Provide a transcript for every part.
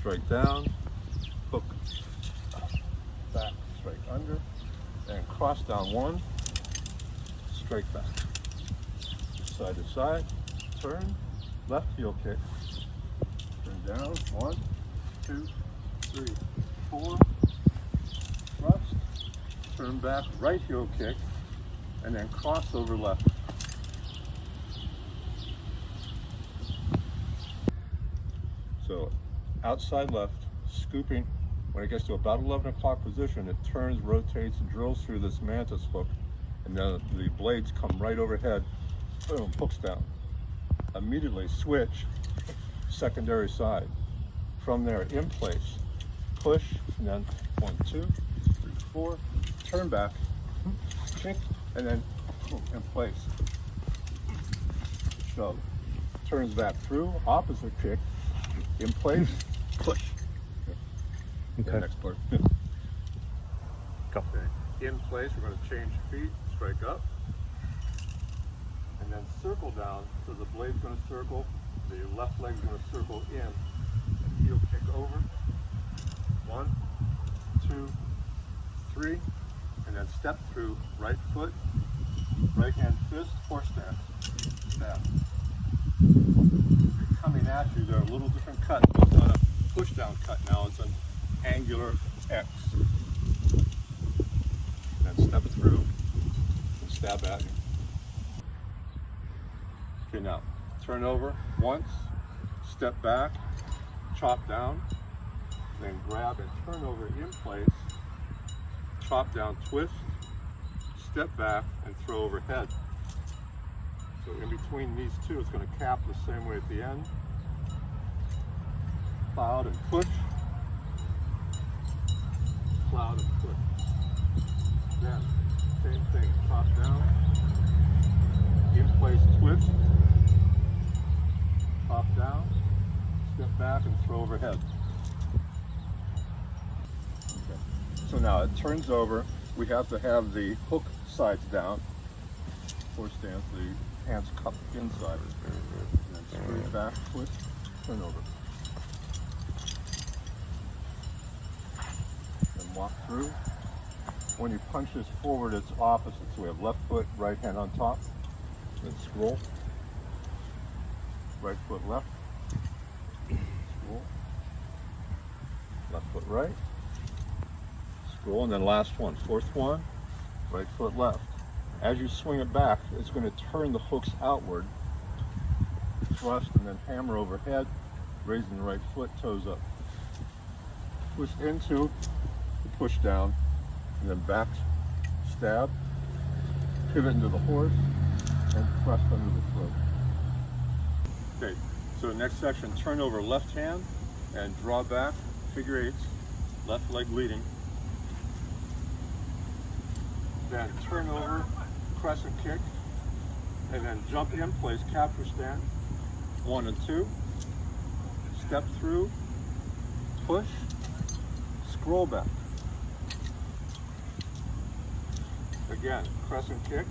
straight down, hook back, straight under, and cross down one, straight back. Side to side, turn, left heel kick, turn down, 1, 2, 3, 4, thrust, turn back, right heel kick, and then cross over left. So outside left, scooping. When it gets to about 11 o'clock position, it turns, rotates, drills through this mantis hook, and then the blades come right overhead, boom, hooks down. Immediately switch, secondary side. From there, in place, push, and then 1, 2, 3, 4, turn back, chink, and then boom, in place. Shove. Turns back through, opposite kick, in place, push. Okay. The next part. Go. Okay. In place, we're going to change feet, strike up, and then circle down. So the blade's going to circle, the left leg's going to circle in, and heel kick over. 1, 2, 3, and then step through, right foot, right hand fist, horse stance, stab. Coming at you, they're a little different cut. It's not a push down cut now, it's an angular X. Then step through and stab at you. Okay, now turn over once, step back, chop down, then grab and turn over in place, chop down, twist, step back, and throw overhead. So in between these two, it's going to cap the same way at the end. Cloud and push. Cloud and push. Then, same thing, chop down. In place twist. Chop down. Step back and throw overhead. Okay. So now it turns over. We have to have the hook sides down. Horse stance, the hands cupped inside. And then straight back, twist, turn over. Then walk through. When you punch this forward, it's opposite. So we have left foot, right hand on top. Then scroll. Right foot left. Scroll. Left foot right. Scroll, and then last one, fourth one. Right foot left. As you swing it back, it's going to turn the hooks outward, thrust, and then hammer overhead, raising the right foot, toes up. Twist into the push down, and then back stab, pivot into the horse, and thrust under the throat. Okay, so next section, turn over left hand and draw back, figure eights, left leg leading. Then turn over, crescent kick, and then jump in place, capture stand, 1 and 2, step through, push, scroll back. Again, crescent kick,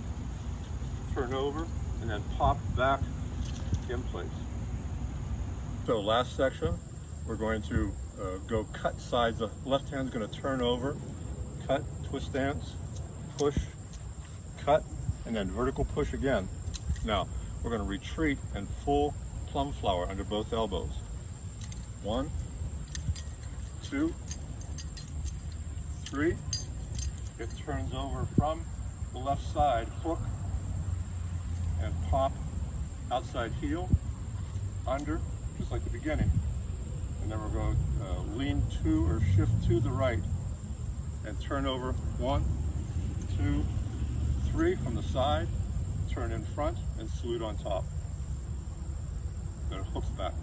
turn over, and then pop back in place. So last section, we're going to go cut sides. The left hand's going to turn over, cut, twist stance, push, cut, and then vertical push again. Now, we're going to retreat and full plum flower under both elbows. 1, 2, 3. It turns over from the left side, hook, and pop outside heel, under, just like the beginning. And then we're going to lean to or shift to the right and turn over 1, 2, 3 from the side, turn in front, and salute on top. Then it hooks back.